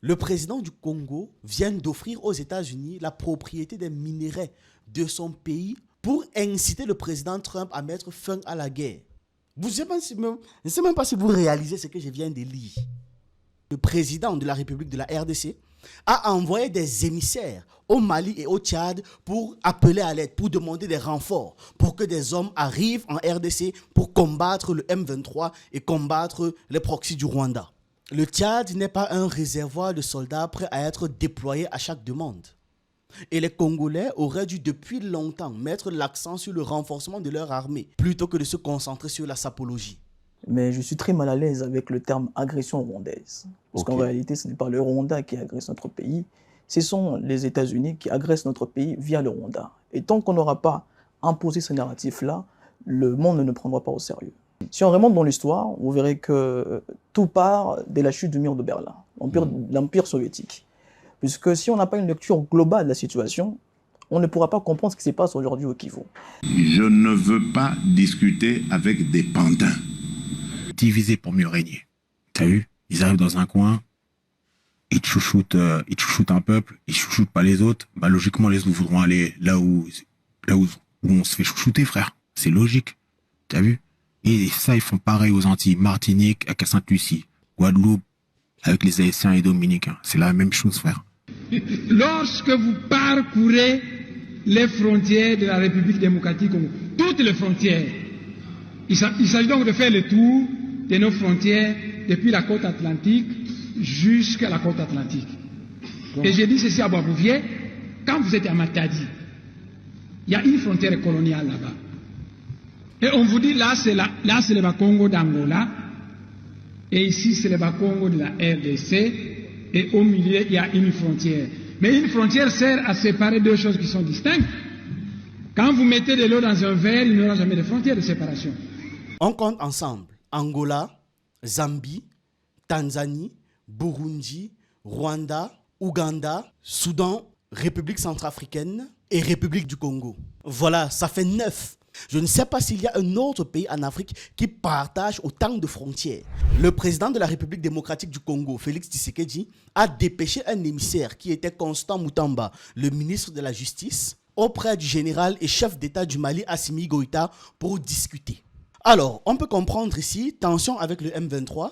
Le président du Congo vient d'offrir aux États-Unis la propriété des minerais de son pays pour inciter le président Trump à mettre fin à la guerre. Je ne sais même pas si vous réalisez ce que je viens de lire. Le président de la République de la RDC a envoyé des émissaires au Mali et au Tchad pour appeler à l'aide, pour demander des renforts, pour que des hommes arrivent en RDC pour combattre le M23 et combattre les proxys du Rwanda. Le Tchad n'est pas un réservoir de soldats prêts à être déployés à chaque demande. Et les Congolais auraient dû depuis longtemps mettre l'accent sur le renforcement de leur armée, plutôt que de se concentrer sur la sapologie. Mais je suis très mal à l'aise avec le terme agression rwandaise. Parce qu'en réalité, ce n'est pas le Rwanda qui agresse notre pays, ce sont les États-Unis qui agressent notre pays via le Rwanda. Et tant qu'on n'aura pas imposé ce narratif-là, le monde ne nous prendra pas au sérieux. Si on remonte dans l'histoire, vous verrez que tout part de la chute du mur de Berlin, l'Empire soviétique. Puisque si on n'a pas une lecture globale de la situation, on ne pourra pas comprendre ce qui se passe aujourd'hui au Kivu. Je ne veux pas discuter avec des pantins. Diviser pour mieux régner. T'as vu? Ils arrivent dans un coin, ils chouchoutent un peuple, ils chouchoutent pas les autres. Bah logiquement, les autres voudront aller là où on se fait chouchouter, frère. C'est logique. T'as vu? Et ça, ils font pareil aux Antilles, Martinique, à Sainte-Lucie, Guadeloupe, avec les Haïtiens et Dominicains. C'est la même chose, frère. Lorsque vous parcourez les frontières de la République démocratique Congo, toutes les frontières, il s'agit donc de faire le tour de nos frontières depuis la côte atlantique jusqu'à la côte atlantique. Bon. Et j'ai dit ceci à Boisbouvier, quand vous êtes à Matadi, il y a une frontière coloniale là-bas. Et on vous dit, là c'est le Bas-Congo d'Angola, et ici c'est le Bas-Congo de la RDC, et au milieu il y a une frontière. Mais une frontière sert à séparer deux choses qui sont distinctes. Quand vous mettez de l'eau dans un verre, il n'y aura jamais de frontière de séparation. On compte ensemble Angola, Zambie, Tanzanie, Burundi, Rwanda, Ouganda, Soudan, République centrafricaine et République du Congo. Voilà, ça fait 9. Je ne sais pas s'il y a un autre pays en Afrique qui partage autant de frontières. Le président de la République démocratique du Congo, Félix Tshisekedi, a dépêché un émissaire qui était Constant Moutamba, le ministre de la Justice, auprès du général et chef d'État du Mali, Assimi Goïta, pour discuter. Alors, on peut comprendre ici, tension avec le M23.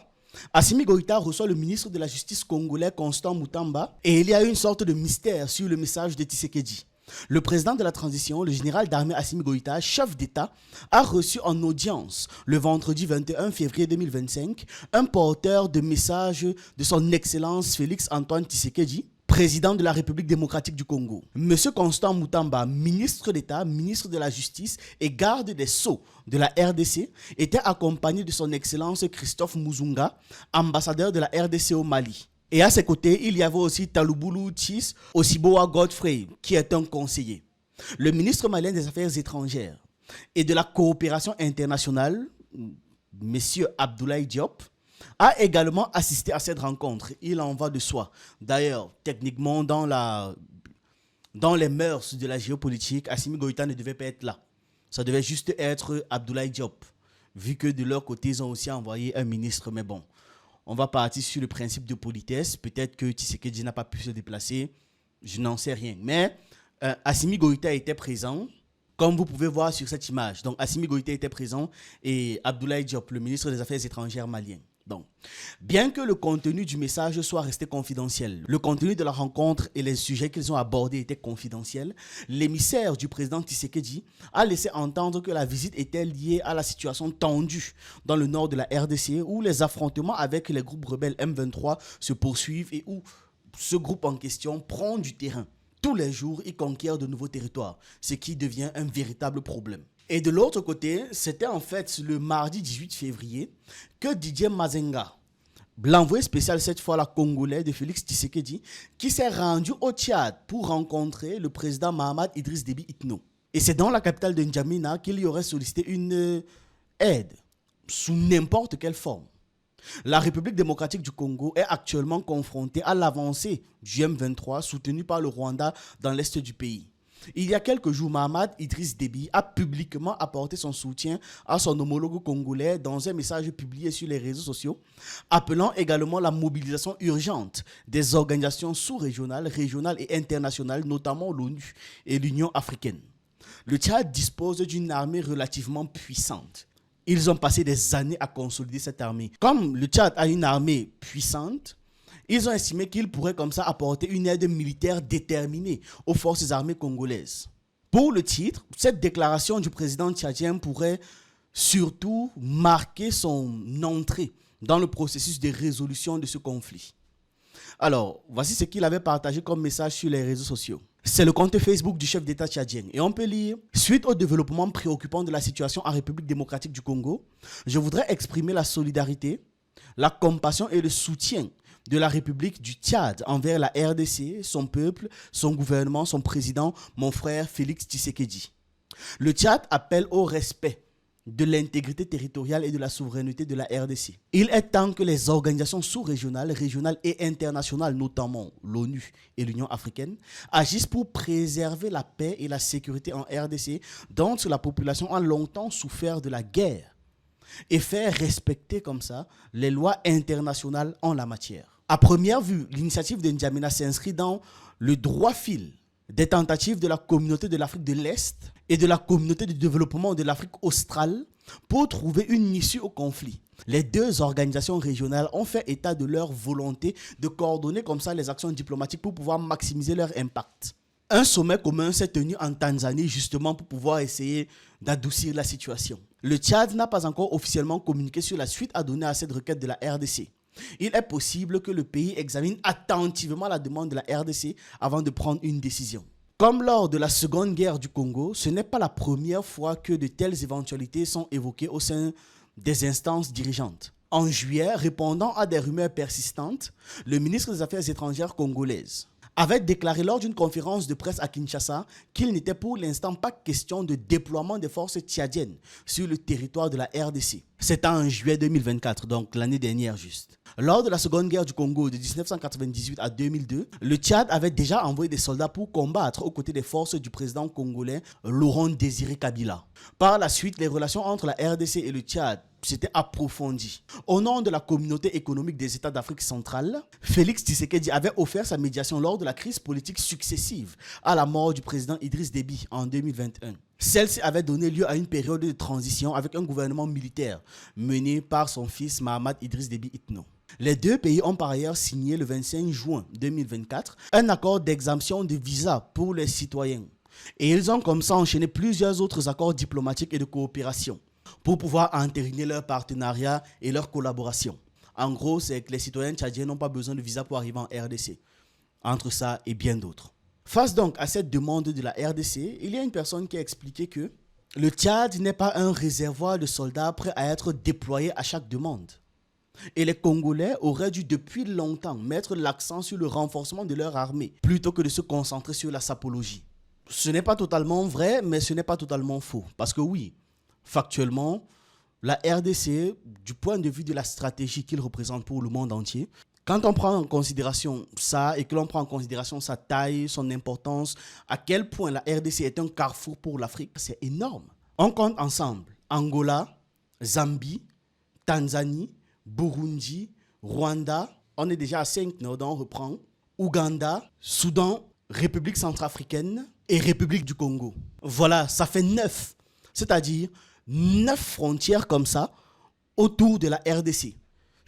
Assimi Goïta reçoit le ministre de la Justice congolais, Constant Moutamba, et il y a une sorte de mystère sur le message de Tshisekedi. Le président de la transition, le général d'armée Assimi Goïta, chef d'État, a reçu en audience le vendredi 21 février 2025 un porteur de message de son Excellence Félix Antoine Tshisekedi, président de la République démocratique du Congo. Monsieur Constant Moutamba, ministre d'État, ministre de la Justice et garde des Sceaux de la RDC, était accompagné de son Excellence Christophe Muzunga, ambassadeur de la RDC au Mali. Et à ses côtés, il y avait aussi Talouboulou Tchis Osiboa Godfrey, qui est un conseiller. Le ministre malien des Affaires étrangères et de la coopération internationale, M. Abdoulaye Diop, a également assisté à cette rencontre. Il en va de soi. D'ailleurs, techniquement, dans les mœurs de la géopolitique, Assimi Goïta ne devait pas être là. Ça devait juste être Abdoulaye Diop, vu que de leur côté, ils ont aussi envoyé un ministre. Mais bon, on va partir sur le principe de politesse. Peut-être que Tshisekedi n'a pas pu se déplacer. Je n'en sais rien. Mais Assimi Goïta était présent, comme vous pouvez voir sur cette image. Donc, Assimi Goïta était présent et Abdoulaye Diop, le ministre des Affaires étrangères malien. Donc, bien que le contenu du message soit resté confidentiel, le contenu de la rencontre et les sujets qu'ils ont abordés étaient confidentiels, l'émissaire du président Tshisekedi a laissé entendre que la visite était liée à la situation tendue dans le nord de la RDC, où les affrontements avec les groupes rebelles M23 se poursuivent et où ce groupe en question prend du terrain. Tous les jours, il conquiert de nouveaux territoires, ce qui devient un véritable problème. Et de l'autre côté, c'était en fait le mardi 18 février que Didier Mazenga, l'envoyé spécial cette fois la congolais de Félix Tshisekedi, qui s'est rendu au Tchad pour rencontrer le président Mahamat Idriss Déby Itno. Et c'est dans la capitale de N'Djamena qu'il y aurait sollicité une aide sous n'importe quelle forme. La République démocratique du Congo est actuellement confrontée à l'avancée du M23 soutenue par le Rwanda dans l'est du pays. Il y a quelques jours, Mahamat Idriss Déby a publiquement apporté son soutien à son homologue congolais dans un message publié sur les réseaux sociaux, appelant également la mobilisation urgente des organisations sous-régionales, régionales et internationales, notamment l'ONU et l'Union africaine. Le Tchad dispose d'une armée relativement puissante. Ils ont passé des années à consolider cette armée. Comme le Tchad a une armée puissante, ils ont estimé qu'ils pourraient comme ça apporter une aide militaire déterminée aux forces armées congolaises. Pour le titre, cette déclaration du président tchadien pourrait surtout marquer son entrée dans le processus de résolution de ce conflit. Alors, voici ce qu'il avait partagé comme message sur les réseaux sociaux. C'est le compte Facebook du chef d'État tchadien. Et on peut lire « Suite au développement préoccupant de la situation en République démocratique du Congo, je voudrais exprimer la solidarité, la compassion et le soutien de la République du Tchad envers la RDC, son peuple, son gouvernement, son président, mon frère Félix Tshisekedi. Le Tchad appelle au respect de l'intégrité territoriale et de la souveraineté de la RDC. Il est temps que les organisations sous-régionales, régionales et internationales, notamment l'ONU et l'Union africaine, agissent pour préserver la paix et la sécurité en RDC, dont la population a longtemps souffert de la guerre, et faire respecter comme ça les lois internationales en la matière. À première vue, l'initiative de N'Djamena s'inscrit dans le droit fil des tentatives de la communauté de l'Afrique de l'Est et de la communauté de développement de l'Afrique australe pour trouver une issue au conflit. Les deux organisations régionales ont fait état de leur volonté de coordonner comme ça les actions diplomatiques pour pouvoir maximiser leur impact. Un sommet commun s'est tenu en Tanzanie justement pour pouvoir essayer d'adoucir la situation. Le Tchad n'a pas encore officiellement communiqué sur la suite à donner à cette requête de la RDC. Il est possible que le pays examine attentivement la demande de la RDC avant de prendre une décision. Comme lors de la Seconde Guerre du Congo, ce n'est pas la première fois que de telles éventualités sont évoquées au sein des instances dirigeantes. En juillet, répondant à des rumeurs persistantes, le ministre des Affaires étrangères congolaise avait déclaré lors d'une conférence de presse à Kinshasa qu'il n'était pour l'instant pas question de déploiement des forces tchadiennes sur le territoire de la RDC. C'était en juillet 2024, donc l'année dernière juste. Lors de la Seconde Guerre du Congo de 1998 à 2002, le Tchad avait déjà envoyé des soldats pour combattre aux côtés des forces du président congolais Laurent Désiré Kabila. Par la suite, les relations entre la RDC et le Tchad s'étaient approfondies. Au nom de la communauté économique des États d'Afrique centrale, Félix Tshisekedi avait offert sa médiation lors de la crise politique successive à la mort du président Idriss Déby en 2021. Celle-ci avait donné lieu à une période de transition avec un gouvernement militaire mené par son fils Mahamat Idriss Déby Itno. Les deux pays ont par ailleurs signé le 25 juin 2024 un accord d'exemption de visa pour les citoyens. Et ils ont comme ça enchaîné plusieurs autres accords diplomatiques et de coopération pour pouvoir entériner leur partenariat et leur collaboration. En gros, c'est que les citoyens tchadiens n'ont pas besoin de visa pour arriver en RDC. Entre ça et bien d'autres. Face donc à cette demande de la RDC, il y a une personne qui a expliqué que le Tchad n'est pas un réservoir de soldats prêts à être déployés à chaque demande. Et les Congolais auraient dû depuis longtemps mettre l'accent sur le renforcement de leur armée plutôt que de se concentrer sur la sapologie. Ce n'est pas totalement vrai, mais ce n'est pas totalement faux. Parce que oui, factuellement, la RDC, du point de vue de la stratégie qu'il représente pour le monde entier, quand on prend en considération ça et que l'on prend en considération sa taille, son importance, à quel point la RDC est un carrefour pour l'Afrique, c'est énorme. On compte ensemble Angola, Zambie, Tanzanie, Burundi, Rwanda, on est déjà à 5, donc on reprend, Ouganda, Soudan, République centrafricaine et République du Congo. Voilà, ça fait 9, c'est-à-dire 9 frontières comme ça autour de la RDC.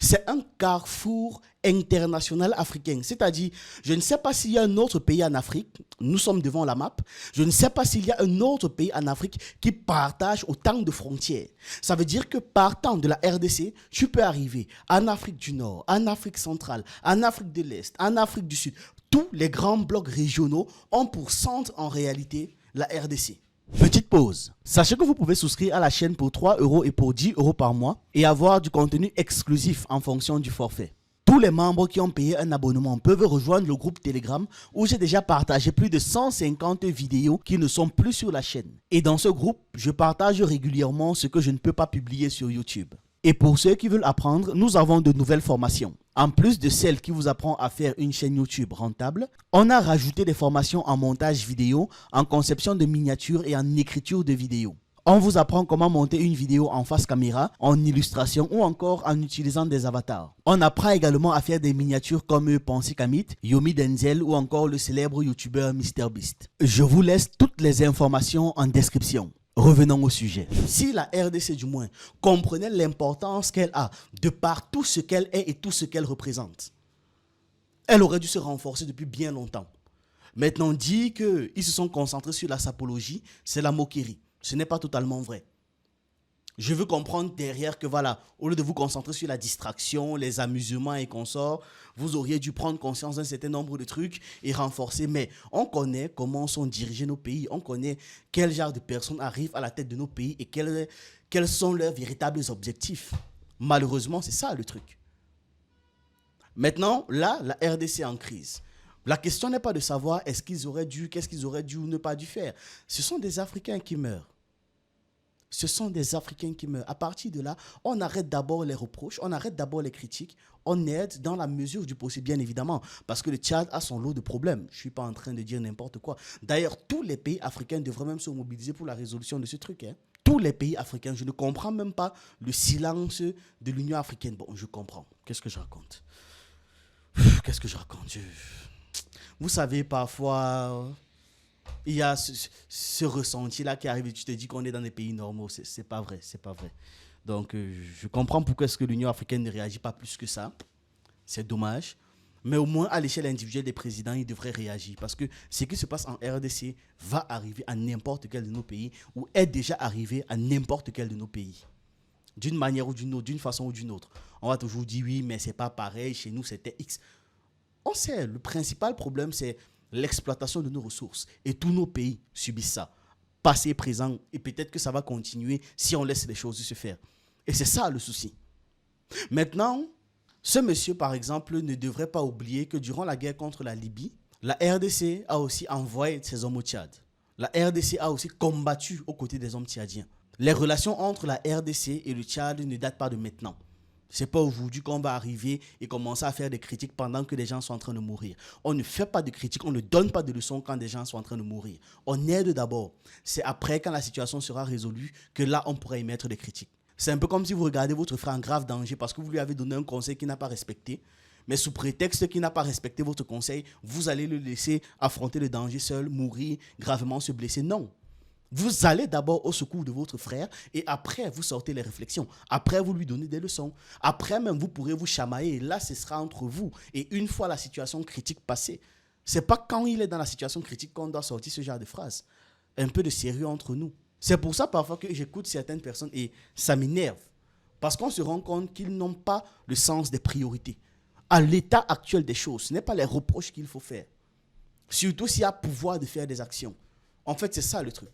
C'est un carrefour international africain. C'est-à-dire, je ne sais pas s'il y a un autre pays en Afrique, nous sommes devant la map, je ne sais pas s'il y a un autre pays en Afrique qui partage autant de frontières. Ça veut dire que partant de la RDC, tu peux arriver en Afrique du Nord, en Afrique centrale, en Afrique de l'Est, en Afrique du Sud. Tous les grands blocs régionaux ont pour centre en réalité la RDC. Petite pause. Sachez que vous pouvez souscrire à la chaîne pour 3 € et pour 10 € par mois et avoir du contenu exclusif en fonction du forfait. Tous les membres qui ont payé un abonnement peuvent rejoindre le groupe Telegram où j'ai déjà partagé plus de 150 vidéos qui ne sont plus sur la chaîne. Et dans ce groupe, je partage régulièrement ce que je ne peux pas publier sur YouTube. Et pour ceux qui veulent apprendre, nous avons de nouvelles formations. En plus de celle qui vous apprend à faire une chaîne YouTube rentable, on a rajouté des formations en montage vidéo, en conception de miniatures et en écriture de vidéos. On vous apprend comment monter une vidéo en face caméra, en illustration ou encore en utilisant des avatars. On apprend également à faire des miniatures comme Pensée Kamit, Yomi Denzel ou encore le célèbre youtubeur MrBeast. Je vous laisse toutes les informations en description. Revenons au sujet. Si la RDC du moins comprenait l'importance qu'elle a de par tout ce qu'elle est et tout ce qu'elle représente, elle aurait dû se renforcer depuis bien longtemps. Maintenant, on dit qu'ils se sont concentrés sur la sapologie, c'est la moquerie. Ce n'est pas totalement vrai. Je veux comprendre derrière que voilà, au lieu de vous concentrer sur la distraction, les amusements et consorts, vous auriez dû prendre conscience d'un certain nombre de trucs et renforcer. Mais on connaît comment sont dirigés nos pays, on connaît quel genre de personnes arrivent à la tête de nos pays et quels sont leurs véritables objectifs. Malheureusement, c'est ça le truc. Maintenant, là, la RDC est en crise. La question n'est pas de savoir qu'est-ce qu'ils auraient dû ou ne pas dû faire. Ce sont des Africains qui meurent. Ce sont des Africains qui meurent. À partir de là, on arrête d'abord les reproches, on arrête d'abord les critiques, on aide dans la mesure du possible, bien évidemment, parce que le Tchad a son lot de problèmes. Je ne suis pas en train de dire n'importe quoi. D'ailleurs, tous les pays africains devraient même se mobiliser pour la résolution de ce truc. Tous les pays africains, je ne comprends même pas le silence de l'Union africaine. Bon, je comprends. Qu'est-ce que je raconte? Vous savez, parfois, il y a ce ressenti-là qui arrive et tu te dis qu'on est dans des pays normaux. C'est pas vrai. Donc, je comprends pourquoi est-ce que l'Union africaine ne réagit pas plus que ça. C'est dommage. Mais au moins, à l'échelle individuelle des présidents, ils devraient réagir. Parce que ce qui se passe en RDC va arriver à n'importe quel de nos pays ou est déjà arrivé à n'importe quel de nos pays. D'une manière ou d'une autre, d'une façon ou d'une autre. On va toujours dire oui, mais c'est pas pareil. Chez nous, c'était X. On sait, le principal problème, c'est l'exploitation de nos ressources. Et tous nos pays subissent ça. Passé, présent, et peut-être que ça va continuer si on laisse les choses se faire. Et c'est ça le souci. Maintenant, ce monsieur, par exemple, ne devrait pas oublier que durant la guerre contre la Libye, la RDC a aussi envoyé ses hommes au Tchad. La RDC a aussi combattu aux côtés des hommes tchadiens. Les relations entre la RDC et le Tchad ne datent pas de maintenant. C'est pas aujourd'hui qu'on va arriver et commencer à faire des critiques pendant que des gens sont en train de mourir. On ne fait pas de critiques, on ne donne pas de leçons quand des gens sont en train de mourir. On aide d'abord. C'est après, quand la situation sera résolue, que là, on pourra émettre des critiques. C'est un peu comme si vous regardez votre frère en grave danger parce que vous lui avez donné un conseil qu'il n'a pas respecté. Mais sous prétexte qu'il n'a pas respecté votre conseil, vous allez le laisser affronter le danger seul, mourir, gravement se blesser. Non. Vous allez d'abord au secours de votre frère et après, vous sortez les réflexions. Après, vous lui donnez des leçons. Après, même, vous pourrez vous chamailler. Et là, ce sera entre vous. Et une fois la situation critique passée, c'est pas quand il est dans la situation critique qu'on doit sortir ce genre de phrases. Un peu de sérieux entre nous. C'est pour ça, parfois, que j'écoute certaines personnes et ça m'énerve. Parce qu'on se rend compte qu'ils n'ont pas le sens des priorités. À l'état actuel des choses, ce n'est pas les reproches qu'il faut faire. Surtout s'il y a pouvoir de faire des actions. En fait, c'est ça le truc.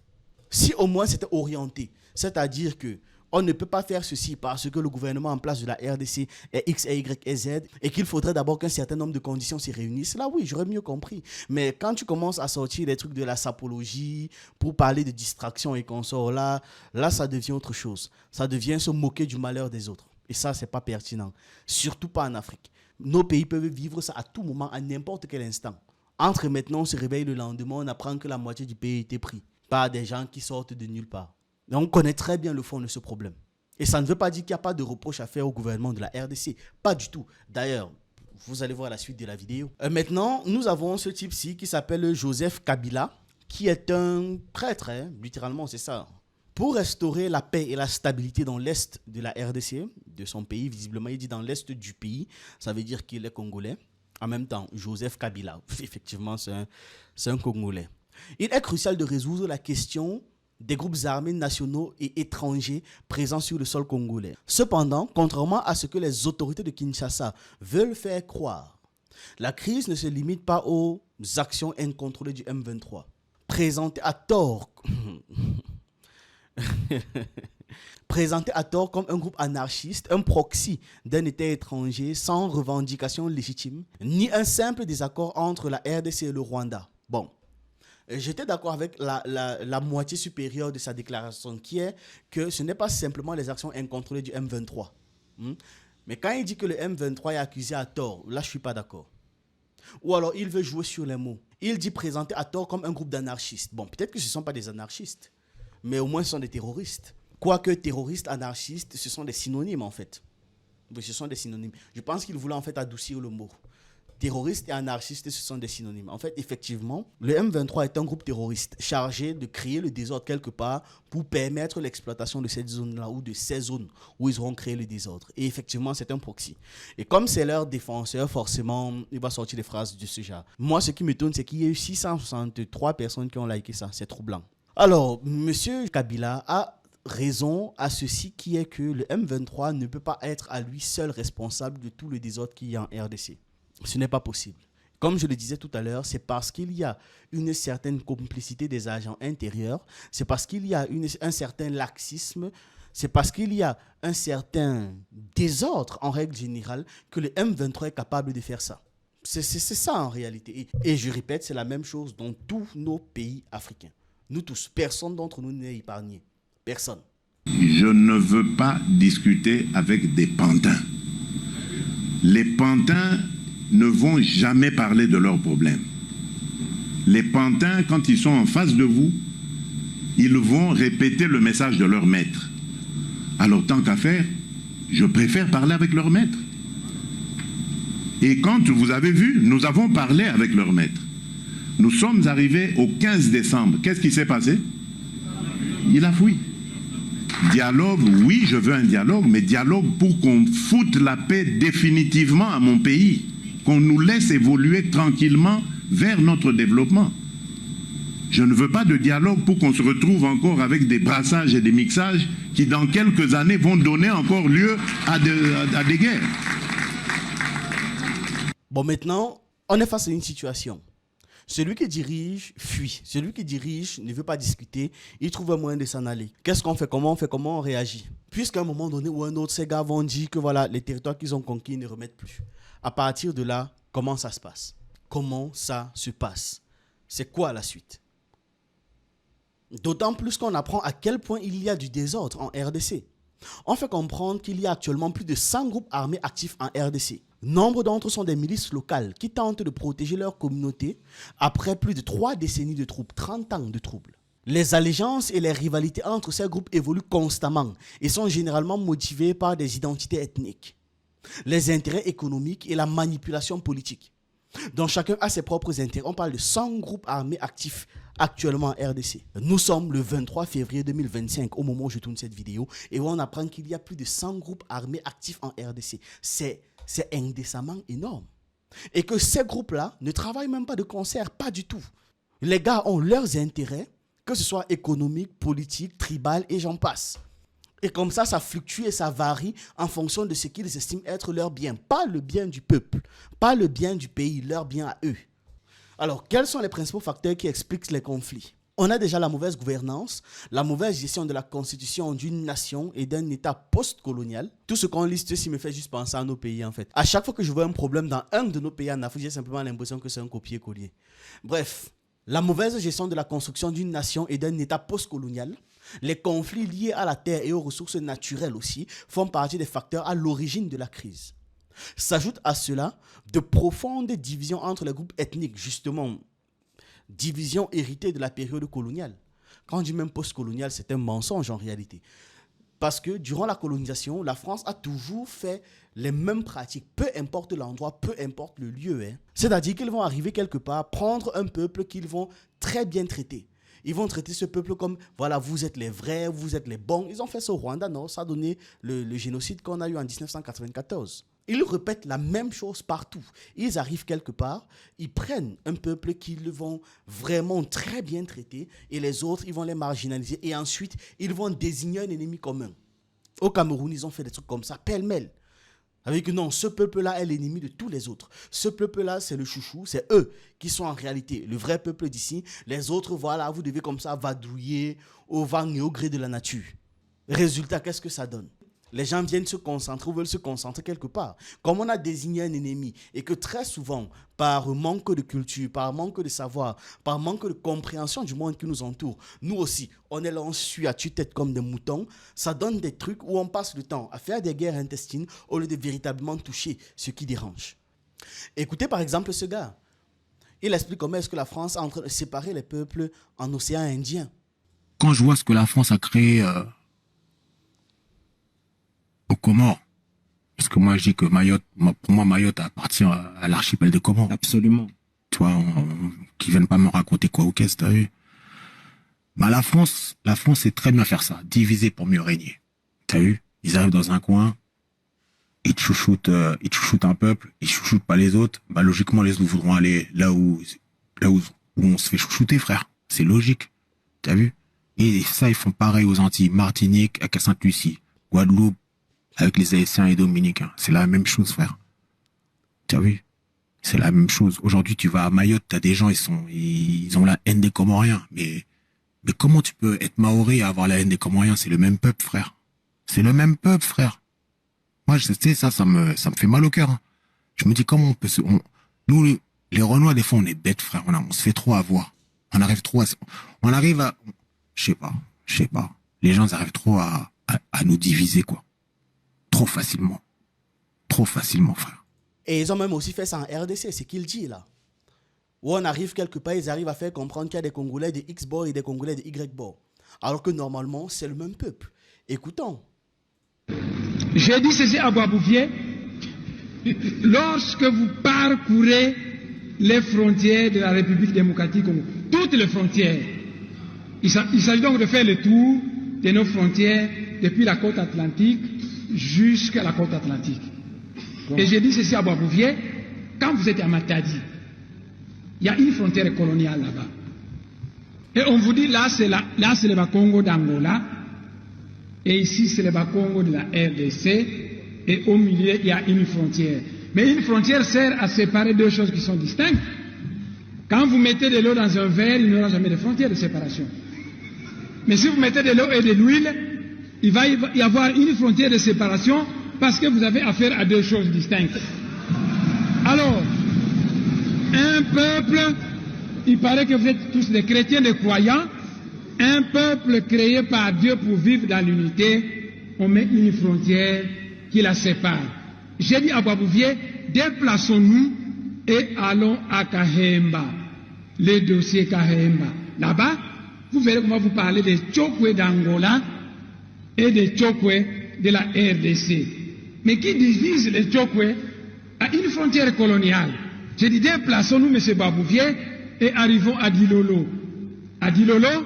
Si au moins c'était orienté, c'est-à-dire que on ne peut pas faire ceci parce que le gouvernement en place de la RDC est X, Y et Z et qu'il faudrait d'abord qu'un certain nombre de conditions s'y réunissent, là oui, j'aurais mieux compris. Mais quand tu commences à sortir des trucs de la sapologie pour parler de distraction et consorts, là ça devient autre chose. Ça devient se moquer du malheur des autres. Et ça, c'est pas pertinent. Surtout pas en Afrique. Nos pays peuvent vivre ça à tout moment, à n'importe quel instant. Entre maintenant, on se réveille le lendemain, on apprend que la moitié du pays a été pris par des gens qui sortent de nulle part. Et on connaît très bien le fond de ce problème. Et ça ne veut pas dire qu'il n'y a pas de reproche à faire au gouvernement de la RDC. Pas du tout. D'ailleurs, vous allez voir la suite de la vidéo. Maintenant, nous avons ce type-ci qui s'appelle Joseph Kabila, qui est un prêtre, littéralement c'est ça. Pour restaurer la paix et la stabilité dans l'est de la RDC, de son pays, visiblement il dit dans l'est du pays, ça veut dire qu'il est congolais. En même temps, Joseph Kabila, effectivement c'est un Congolais. Il est crucial de résoudre la question des groupes armés nationaux et étrangers présents sur le sol congolais. Cependant, contrairement à ce que les autorités de Kinshasa veulent faire croire, la crise ne se limite pas aux actions incontrôlées du M23. Présentée à tort comme un groupe anarchiste, un proxy d'un État étranger sans revendication légitime, ni un simple désaccord entre la RDC et le Rwanda. Bon. J'étais d'accord avec la moitié supérieure de sa déclaration qui est que ce n'est pas simplement les actions incontrôlées du M23. Mais quand il dit que le M23 est accusé à tort, là, je ne suis pas d'accord. Ou alors, il veut jouer sur les mots. Il dit présenter à tort comme un groupe d'anarchistes. Bon, peut-être que ce ne sont pas des anarchistes, mais au moins, ce sont des terroristes. Quoique terroristes, anarchistes, ce sont des synonymes, en fait. Oui, ce sont des synonymes. Je pense qu'il voulait, en fait, adoucir le mot. Terroristes et anarchistes, ce sont des synonymes. En fait, effectivement, le M23 est un groupe terroriste chargé de créer le désordre quelque part pour permettre l'exploitation de cette zone-là ou de ces zones où ils auront créé le désordre. Et effectivement, c'est un proxy. Et comme c'est leur défenseur, forcément, il va sortir des phrases de ce genre. Moi, ce qui m'étonne, c'est qu'il y a eu 663 personnes qui ont liké ça. C'est troublant. Alors, M. Kabila a raison à ceci qui est que le M23 ne peut pas être à lui seul responsable de tout le désordre qu'il y a en RDC. Ce n'est pas possible. Comme je le disais tout à l'heure, c'est parce qu'il y a une certaine complicité des agents intérieurs, c'est parce qu'il y a un certain laxisme, c'est parce qu'il y a un certain désordre en règle générale que le M23 est capable de faire ça. C'est ça en réalité. Et je répète, c'est la même chose dans tous nos pays africains. Nous tous, personne d'entre nous n'est épargné. Personne. Je ne veux pas discuter avec des pantins. Les pantins ne vont jamais parler de leurs problèmes. Les pantins, quand ils sont en face de vous, ils vont répéter le message de leur maître. Alors, tant qu'à faire, je préfère parler avec leur maître. Et quand vous avez vu, nous avons parlé avec leur maître. Nous sommes arrivés au 15 décembre. Qu'est-ce qui s'est passé? Il a fui. Dialogue, oui, je veux un dialogue, mais dialogue pour qu'on foute la paix définitivement à mon pays. Qu'on nous laisse évoluer tranquillement vers notre développement. Je ne veux pas de dialogue pour qu'on se retrouve encore avec des brassages et des mixages qui, dans quelques années, vont donner encore lieu à des guerres. Bon, maintenant, on est face à une situation. Celui qui dirige fuit. Celui qui dirige ne veut pas discuter. Il trouve un moyen de s'en aller. Qu'est-ce qu'on fait? Comment on réagit? Puisqu'à un moment donné ou un autre, ces gars vont dire que voilà, les territoires qu'ils ont conquis, ils ne remettent plus. À partir de là, comment ça se passe? Comment ça se passe? C'est quoi la suite? D'autant plus qu'on apprend à quel point il y a du désordre en RDC. On fait comprendre qu'il y a actuellement plus de 100 groupes armés actifs en RDC. Nombre d'entre eux sont des milices locales qui tentent de protéger leur communauté après plus de 3 décennies de troubles, 30 ans de troubles. Les allégeances et les rivalités entre ces groupes évoluent constamment et sont généralement motivées par des identités ethniques, les intérêts économiques et la manipulation politique. Donc chacun a ses propres intérêts. On parle de 100 groupes armés actifs actuellement en RDC. Nous sommes le 23 février 2025 au moment où je tourne cette vidéo et où on apprend qu'il y a plus de 100 groupes armés actifs en RDC. C'est indécemment énorme. Et que ces groupes-là ne travaillent même pas de concert, pas du tout. Les gars ont leurs intérêts, que ce soit économique, politique, tribal et j'en passe. Et comme ça fluctue et ça varie en fonction de ce qu'ils estiment être leur bien. Pas le bien du peuple, pas le bien du pays, leur bien à eux. Alors, quels sont les principaux facteurs qui expliquent les conflits? On a déjà la mauvaise gouvernance, la mauvaise gestion de la constitution d'une nation et d'un État post-colonial. Tout ce qu'on liste ici me fait juste penser à nos pays en fait. À chaque fois que je vois un problème dans un de nos pays en Afrique, j'ai simplement l'impression que c'est un copier-coller. Bref, la mauvaise gestion de la construction d'une nation et d'un État post-colonial, les conflits liés à la terre et aux ressources naturelles aussi font partie des facteurs à l'origine de la crise. S'ajoutent à cela de profondes divisions entre les groupes ethniques, justement, divisions héritées de la période coloniale. Quand on dit même post-colonial, c'est un mensonge en réalité. Parce que durant la colonisation, la France a toujours fait les mêmes pratiques, peu importe l'endroit, peu importe le lieu. C'est-à-dire qu'ils vont arriver quelque part, prendre un peuple qu'ils vont très bien traiter. Ils vont traiter ce peuple comme, voilà, vous êtes les vrais, vous êtes les bons. Ils ont fait ça au Rwanda, non? Ça a donné le génocide qu'on a eu en 1994. Ils répètent la même chose partout. Ils arrivent quelque part, ils prennent un peuple qu'ils vont vraiment très bien traiter et les autres, ils vont les marginaliser et ensuite, ils vont désigner un ennemi commun. Au Cameroun, ils ont fait des trucs comme ça, pêle-mêle. Avec que non, ce peuple-là est l'ennemi de tous les autres. Ce peuple-là, c'est le chouchou, c'est eux qui sont en réalité le vrai peuple d'ici. Les autres, voilà, vous devez comme ça vadrouiller au vent et au gré de la nature. Résultat, qu'est-ce que ça donne? Les gens viennent se concentrer ou veulent se concentrer quelque part. Comme on a désigné un ennemi et que très souvent, par manque de culture, par manque de savoir, par manque de compréhension du monde qui nous entoure, nous aussi, on est là, on suit à tue-tête comme des moutons. Ça donne des trucs où on passe le temps à faire des guerres intestines au lieu de véritablement toucher ce qui dérange. Écoutez par exemple ce gars. Il explique comment est-ce que la France est en train de séparer les peuples en océan Indien. Quand je vois ce que la France a créé aux Comores, parce que moi je dis que Mayotte, pour moi Mayotte appartient à l'archipel des Comores. Absolument. Tu vois, qui viennent pas me raconter quoi ou qu'est-ce, t'as vu? Bah la France sait très bien faire ça, diviser pour mieux régner. T'as vu? Ils arrivent dans un coin, ils te chouchoutent un peuple, ils chouchoutent pas les autres. Bah logiquement les autres voudront aller là où on se fait chouchouter, frère. C'est logique. T'as vu? Et ça, ils font pareil aux Antilles, Martinique, à Sainte-Lucie, Guadeloupe, avec les Haïtiens et Dominicains. C'est la même chose, frère. T'as vu? C'est la même chose. Aujourd'hui, tu vas à Mayotte, t'as des gens, ils ont la haine des Comoriens. Mais comment tu peux être Maoré et avoir la haine des Comoriens? C'est le même peuple, frère. C'est le même peuple, frère. Moi, je sais, ça me fait mal au cœur. Hein. Je me dis, comment on peut nous, les Renois, des fois, on est bêtes, frère. On se fait trop avoir. On arrive à, je sais pas. Les gens, ils arrivent trop à nous diviser, quoi. Trop facilement, frère. Et ils ont même aussi fait ça en RDC, c'est qu'il dit là. Où on arrive quelque part, ils arrivent à faire comprendre qu'il y a des Congolais de X-bord et des Congolais de Y-bord. Alors que normalement, c'est le même peuple. Écoutons. J'ai dit ceci à Boisbouvier. Lorsque vous parcourez les frontières de la République démocratique Congo, toutes les frontières, il s'agit donc de faire le tour de nos frontières depuis la côte atlantique jusqu'à la côte atlantique. Et j'ai dit ceci à Boisbouvier, quand vous êtes à Matadi, il y a une frontière coloniale là-bas. Et on vous dit là c'est le Bas-Congo d'Angola, et ici c'est le Bas-Congo de la RDC, et au milieu il y a une frontière. Mais une frontière sert à séparer deux choses qui sont distinctes. Quand vous mettez de l'eau dans un verre, il n'y aura jamais de frontière de séparation. Mais si vous mettez de l'eau et de l'huile, il va y avoir une frontière de séparation parce que vous avez affaire à deux choses distinctes. Alors, un peuple, il paraît que vous êtes tous des chrétiens, des croyants, un peuple créé par Dieu pour vivre dans l'unité, on met une frontière qui la sépare. J'ai dit à Boisbouvier, déplaçons-nous et allons à Kahemba, les dossiers Kahemba. Là-bas, vous verrez qu'on va vous parler des Tchokwe d'Angola et des Tchokwe de la RDC. Mais qui divise les Tchokwe à une frontière coloniale. J'ai dit, déplaçons-nous, M. Boisbouvier, et arrivons à Dilolo. À Dilolo,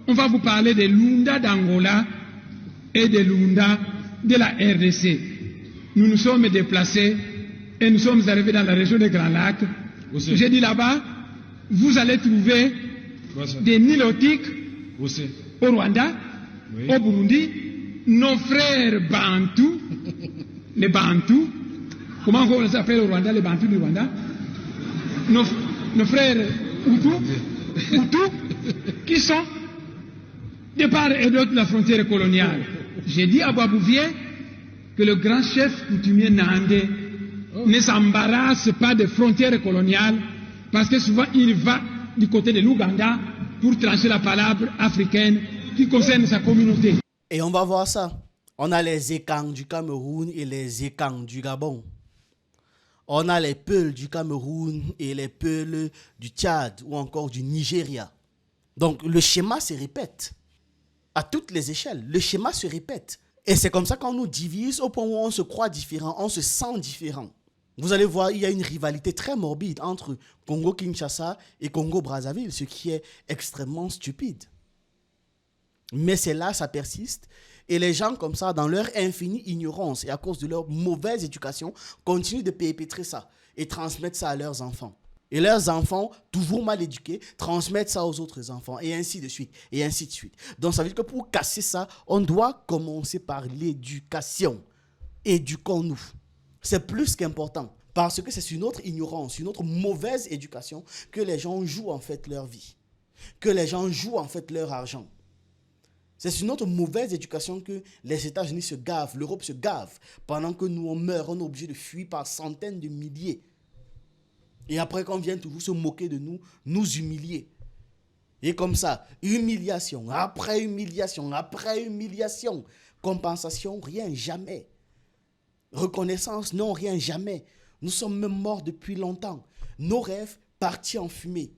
on va vous parler des Lunda d'Angola et des Lunda de la RDC. Nous nous sommes déplacés et nous sommes arrivés dans la région des Grands Lacs. J'ai dit là-bas, vous allez trouver des Nilotiques au Rwanda, au Burundi, nos frères Bantous, les Bantous, comment on s'appelle au Rwanda, les Bantous du Rwanda, nos frères Hutus, qui sont de part et d'autre de la frontière coloniale. J'ai dit à Boisbouvier que le grand chef coutumier Nandé ne s'embarrasse pas des frontières coloniales parce que souvent il va du côté de l'Ouganda pour trancher la palabre africaine qui concerne sa communauté. Et on va voir ça. On a les Ekang du Cameroun et les Ekang du Gabon. On a les Peuls du Cameroun et les Peuls du Tchad ou encore du Nigeria. Donc le schéma se répète. À toutes les échelles, le schéma se répète. Et c'est comme ça qu'on nous divise au point où on se croit différent, on se sent différent. Vous allez voir, il y a une rivalité très morbide entre Congo-Kinshasa et Congo-Brazzaville, ce qui est extrêmement stupide. Mais c'est là, ça persiste. Et les gens comme ça, dans leur infinie ignorance et à cause de leur mauvaise éducation, continuent de perpétrer ça et transmettre ça à leurs enfants. Et leurs enfants, toujours mal éduqués, transmettent ça aux autres enfants, et ainsi de suite, et ainsi de suite. Donc ça veut dire que pour casser ça, on doit commencer par l'éducation. Éduquons-nous. C'est plus qu'important, parce que c'est sur notre ignorance, sur notre mauvaise éducation, que les gens jouent en fait leur vie, que les gens jouent en fait leur argent. C'est sur notre mauvaise éducation que les États-Unis se gavent, l'Europe se gave. Pendant que nous, on meurt, on est obligé de fuir par centaines de milliers. Et après qu'on vienne toujours se moquer de nous, nous humilier. Et comme ça, humiliation, après humiliation, après humiliation. Compensation, rien, jamais. Reconnaissance, non, rien, jamais. Nous sommes même morts depuis longtemps. Nos rêves partis en fumée.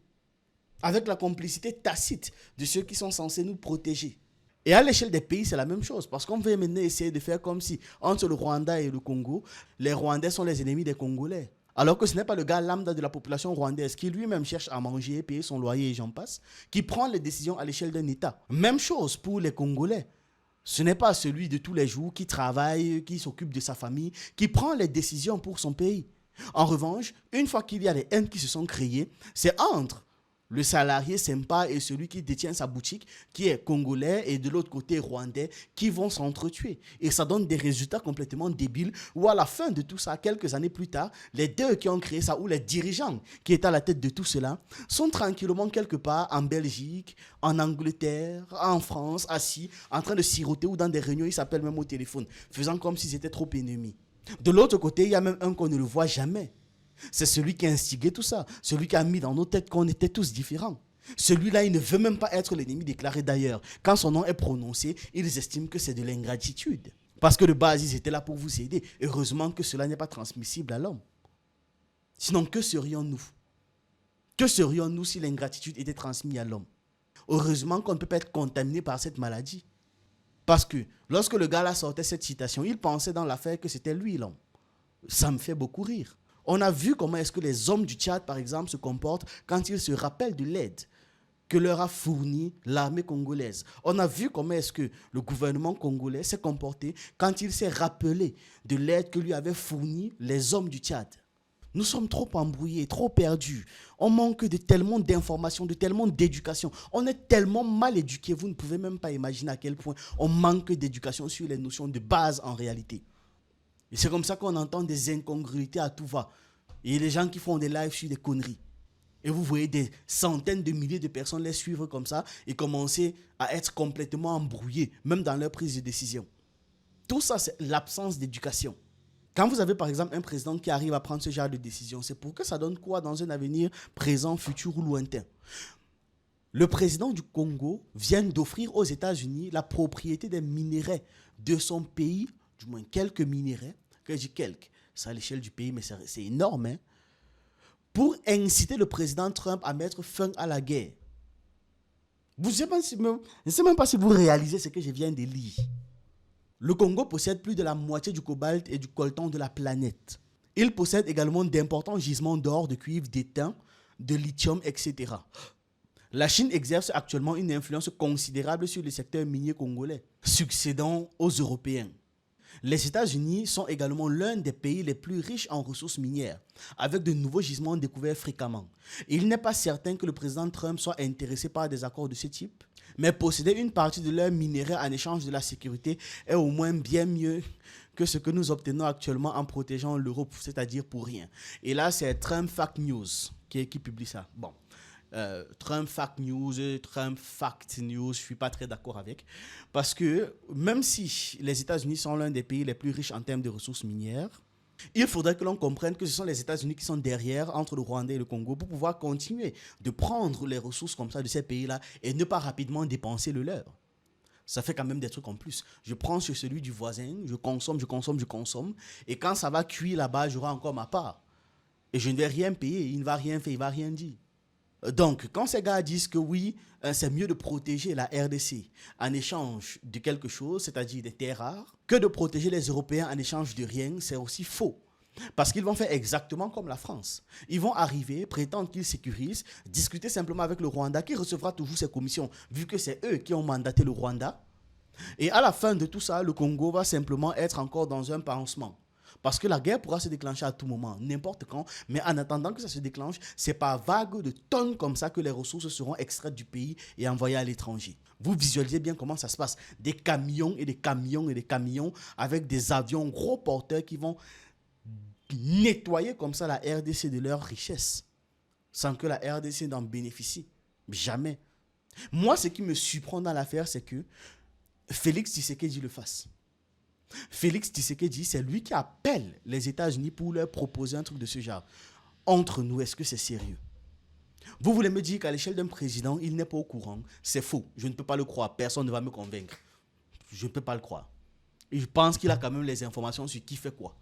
Avec la complicité tacite de ceux qui sont censés nous protéger. Et à l'échelle des pays, c'est la même chose. Parce qu'on veut maintenant essayer de faire comme si, entre le Rwanda et le Congo, les Rwandais sont les ennemis des Congolais. Alors que ce n'est pas le gars lambda de la population rwandaise qui lui-même cherche à manger, payer son loyer et j'en passe, qui prend les décisions à l'échelle d'un État. Même chose pour les Congolais. Ce n'est pas celui de tous les jours qui travaille, qui s'occupe de sa famille, qui prend les décisions pour son pays. En revanche, une fois qu'il y a des haines qui se sont créées, c'est entre le salarié sympa et celui qui détient sa boutique, qui est congolais, et de l'autre côté rwandais, qui vont s'entretuer. Et ça donne des résultats complètement débiles, où à la fin de tout ça, quelques années plus tard, les deux qui ont créé ça, ou les dirigeants qui étaient à la tête de tout cela, sont tranquillement quelque part en Belgique, en Angleterre, en France, assis, en train de siroter, ou dans des réunions, ils s'appellent même au téléphone, faisant comme s'ils étaient trop ennemis. De l'autre côté, il y a même un qu'on ne le voit jamais. C'est celui qui a instigé tout ça, celui qui a mis dans nos têtes qu'on était tous différents. Celui-là, il ne veut même pas être l'ennemi déclaré d'ailleurs. Quand son nom est prononcé, ils estiment que c'est de l'ingratitude. Parce que de base, ils étaient là pour vous aider. Heureusement que cela n'est pas transmissible à l'homme. Sinon, que serions-nous? Que serions-nous si l'ingratitude était transmise à l'homme? Heureusement qu'on ne peut pas être contaminé par cette maladie. Parce que lorsque le gars là sortait cette citation, il pensait dans l'affaire que c'était lui l'homme. Ça me fait beaucoup rire. On a vu comment est-ce que les hommes du Tchad, par exemple, se comportent quand ils se rappellent de l'aide que leur a fournie l'armée congolaise. On a vu comment est-ce que le gouvernement congolais s'est comporté quand il s'est rappelé de l'aide que lui avaient fournie les hommes du Tchad. Nous sommes trop embrouillés, trop perdus. On manque de tellement d'informations, de tellement d'éducation. On est tellement mal éduqués, vous ne pouvez même pas imaginer à quel point on manque d'éducation sur les notions de base en réalité. Et c'est comme ça qu'on entend des incongruités à tout va. Et les gens qui font des lives sur des conneries. Et vous voyez des centaines de milliers de personnes les suivre comme ça et commencer à être complètement embrouillés, même dans leur prise de décision. Tout ça, c'est l'absence d'éducation. Quand vous avez par exemple un président qui arrive à prendre ce genre de décision, c'est pour que ça donne quoi dans un avenir présent, futur ou lointain? Le président du Congo vient d'offrir aux États-Unis la propriété des minéraux de son pays, du moins quelques minéraux, que je dis quelques, c'est à l'échelle du pays, mais c'est énorme, hein, pour inciter le président Trump à mettre fin à la guerre. Je ne sais même pas si vous réalisez ce que je viens de lire. Le Congo possède plus de la moitié du cobalt et du coltan de la planète. Il possède également d'importants gisements d'or, de cuivre, d'étain, de lithium, etc. La Chine exerce actuellement une influence considérable sur le secteur minier congolais, succédant aux Européens. Les États-Unis sont également l'un des pays les plus riches en ressources minières, avec de nouveaux gisements découverts fréquemment. Il n'est pas certain que le président Trump soit intéressé par des accords de ce type, mais posséder une partie de leurs minéraux en échange de la sécurité est au moins bien mieux que ce que nous obtenons actuellement en protégeant l'Europe, c'est-à-dire pour rien. Et là, c'est Trump Fact News qui publie ça. Bon. Trump Fact News, Trump Fact News, je ne suis pas très d'accord avec. Parce que même si les États-Unis sont l'un des pays les plus riches en termes de ressources minières, il faudrait que l'on comprenne que ce sont les États-Unis qui sont derrière, entre le Rwanda et le Congo, pour pouvoir continuer de prendre les ressources comme ça de ces pays-là et ne pas rapidement dépenser le leur. Ça fait quand même des trucs en plus. Je prends sur celui du voisin, je consomme, et quand ça va cuire là-bas, j'aurai encore ma part. Et je ne vais rien payer, il ne va rien faire, il ne va rien dire. Donc, quand ces gars disent que oui, c'est mieux de protéger la RDC en échange de quelque chose, c'est-à-dire des terres rares, que de protéger les Européens en échange de rien, c'est aussi faux. Parce qu'ils vont faire exactement comme la France. Ils vont arriver, prétendre qu'ils sécurisent, discuter simplement avec le Rwanda, qui recevra toujours ses commissions, vu que c'est eux qui ont mandaté le Rwanda. Et à la fin de tout ça, le Congo va simplement être encore dans un pansement. Parce que la guerre pourra se déclencher à tout moment, n'importe quand. Mais en attendant que ça se déclenche, c'est par vagues de tonnes comme ça que les ressources seront extraites du pays et envoyées à l'étranger. Vous visualisez bien comment ça se passe. Des camions et des camions et des camions avec des avions gros porteurs qui vont nettoyer comme ça la RDC de leurs richesses. Sans que la RDC n'en bénéficie. Jamais. Moi, ce qui me surprend dans l'affaire, c'est que Félix Tshisekedi le fasse. Félix Tshisekedi, c'est lui qui appelle les États-Unis pour leur proposer un truc de ce genre. Entre nous, est-ce que c'est sérieux? Vous voulez me dire qu'à l'échelle d'un président, il n'est pas au courant? C'est faux. Je ne peux pas le croire. Personne ne va me convaincre. Je ne peux pas le croire. Et je pense qu'il a quand même les informations sur qui fait quoi.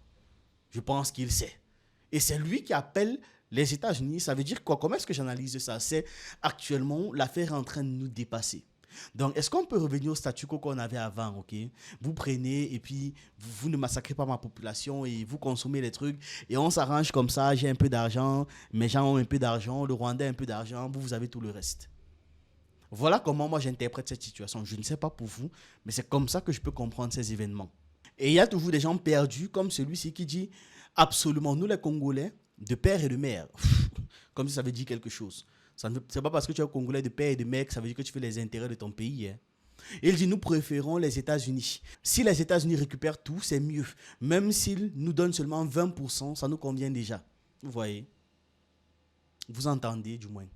Je pense qu'il sait. Et c'est lui qui appelle les États-Unis. Ça veut dire quoi? Comment est-ce que j'analyse ça? C'est actuellement, l'affaire est en train de nous dépasser. Donc, est-ce qu'on peut revenir au statu quo qu'on avait avant, ok? Vous prenez et puis vous ne massacrez pas ma population et vous consommez les trucs et on s'arrange comme ça. J'ai un peu d'argent, mes gens ont un peu d'argent, le Rwandais a un peu d'argent, vous avez tout le reste. Voilà comment moi j'interprète cette situation. Je ne sais pas pour vous, mais c'est comme ça que je peux comprendre ces événements. Et il y a toujours des gens perdus comme celui-ci qui dit absolument, nous les Congolais, de père et de mère, comme si ça veut dire quelque chose. Ce n'est pas parce que tu es Congolais de père et de mère que ça veut dire que tu fais les intérêts de ton pays. Hein. Il dit, nous préférons les États-Unis. Si les États-Unis récupèrent tout, c'est mieux. Même s'ils nous donnent seulement 20%, ça nous convient déjà. Vous voyez? Vous entendez du moins.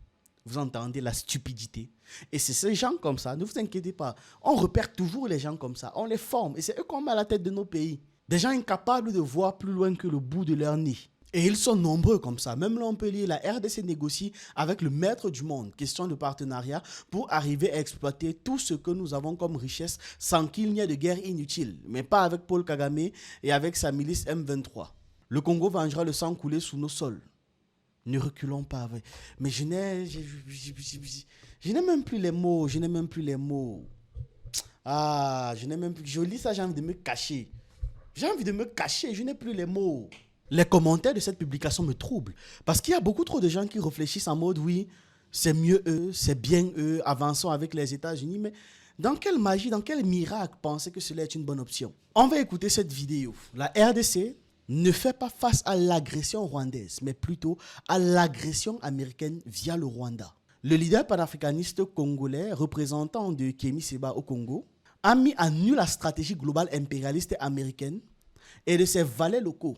Vous entendez la stupidité. Et c'est ces gens comme ça, ne vous inquiétez pas. On repère toujours les gens comme ça. On les forme. Et c'est eux qu'on met à la tête de nos pays. Des gens incapables de voir plus loin que le bout de leur nez. Et ils sont nombreux comme ça. Même là, on peut lire, la RDC négocie avec le maître du monde, question de partenariat, pour arriver à exploiter tout ce que nous avons comme richesse sans qu'il n'y ait de guerre inutile. Mais pas avec Paul Kagame et avec sa milice M23. Le Congo vengera le sang coulé sous nos sols. Ne reculons pas. Mais je n'ai même plus les mots. Je n'ai même plus les mots. Ah, je n'ai même plus... Je lis ça, j'ai envie de me cacher. J'ai envie de me cacher, je n'ai plus les mots. Les commentaires de cette publication me troublent. Parce qu'il y a beaucoup trop de gens qui réfléchissent en mode, oui, c'est mieux eux, c'est bien eux, avançons avec les États-Unis. Mais dans quelle magie, dans quel miracle penser que cela est une bonne option? On va écouter cette vidéo. La RDC ne fait pas face à l'agression rwandaise, mais plutôt à l'agression américaine via le Rwanda. Le leader panafricaniste congolais, représentant de Kémy Séba au Congo, a mis à nu la stratégie globale impérialiste américaine et de ses valets locaux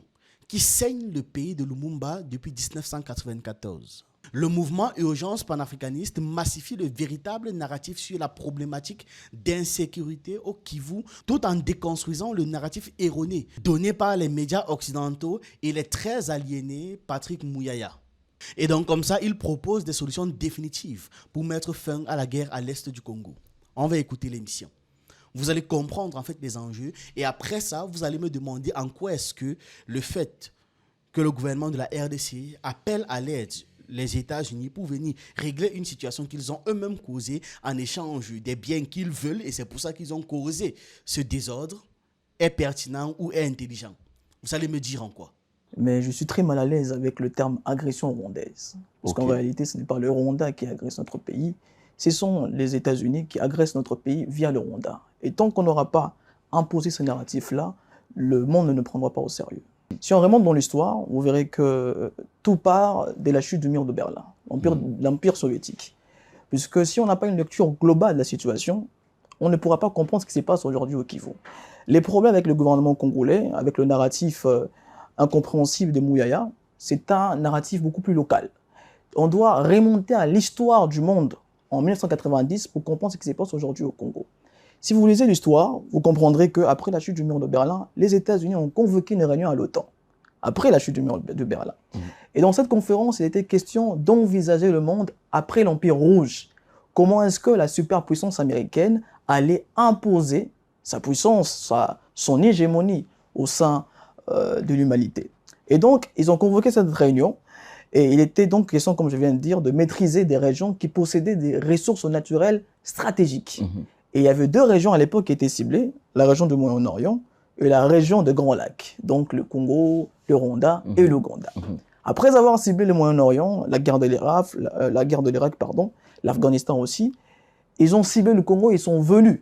qui saignent le pays de Lumumba depuis 1994. Le mouvement Urgence panafricaniste massifie le véritable narratif sur la problématique d'insécurité au Kivu, tout en déconstruisant le narratif erroné donné par les médias occidentaux et les très aliénés Patrick Mouyaya. Et donc comme ça, il propose des solutions définitives pour mettre fin à la guerre à l'est du Congo. On va écouter l'émission. Vous allez comprendre en fait les enjeux et après ça, vous allez me demander en quoi est-ce que le fait que le gouvernement de la RDC appelle à l'aide les États-Unis pour venir régler une situation qu'ils ont eux-mêmes causée en échange des biens qu'ils veulent et c'est pour ça qu'ils ont causé ce désordre est pertinent ou est intelligent. Vous allez me dire en quoi? Mais je suis très mal à l'aise avec le terme agression rwandaise. Parce qu'en réalité, ce n'est pas le Rwanda qui agresse notre pays, ce sont les États-Unis qui agressent notre pays via le Rwanda. Et tant qu'on n'aura pas imposé ce narratif-là, le monde ne nous prendra pas au sérieux. Si on remonte dans l'histoire, vous verrez que tout part de la chute du mur de Berlin, l'Empire soviétique. Puisque si on n'a pas une lecture globale de la situation, on ne pourra pas comprendre ce qui se passe aujourd'hui au Kivu. Les problèmes avec le gouvernement congolais, avec le narratif incompréhensible de Mouyaya, c'est un narratif beaucoup plus local. On doit remonter à l'histoire du monde en 1990 pour comprendre ce qui se passe aujourd'hui au Congo. Si vous lisez l'histoire, vous comprendrez qu'après la chute du mur de Berlin, les États-Unis ont convoqué une réunion à l'OTAN, après la chute du mur de Berlin. Et dans cette conférence, il était question d'envisager le monde après l'Empire rouge. Comment est-ce que la superpuissance américaine allait imposer sa puissance, son hégémonie au sein de l'humanité. Et donc, ils ont convoqué cette réunion, et il était donc question, comme je viens de dire, de maîtriser des régions qui possédaient des ressources naturelles stratégiques. Et il y avait deux régions à l'époque qui étaient ciblées, la région du Moyen-Orient et la région de Grands Lacs, donc le Congo, le Rwanda et l'Ouganda. Après avoir ciblé le Moyen-Orient, la guerre de l'Irak, l'Afghanistan aussi, ils ont ciblé le Congo, ils sont venus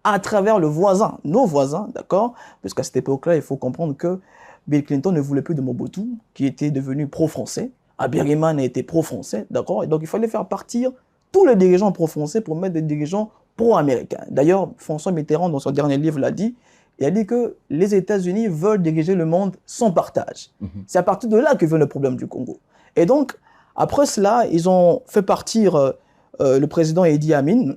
à travers le voisin, nos voisins, d'accord? Parce qu'à cette époque-là, il faut comprendre que Bill Clinton ne voulait plus de Mobutu, qui était devenu pro-français. Habyarimana était pro-français, d'accord? Et donc, il fallait faire partir tous les dirigeants pro-français pour mettre des dirigeants pro-américains. D'ailleurs, François Mitterrand, dans son dernier livre, l'a dit. Il a dit que les États-Unis veulent diriger le monde sans partage. C'est à partir de là que vient le problème du Congo. Et donc, après cela, ils ont fait partir le président Idi Amin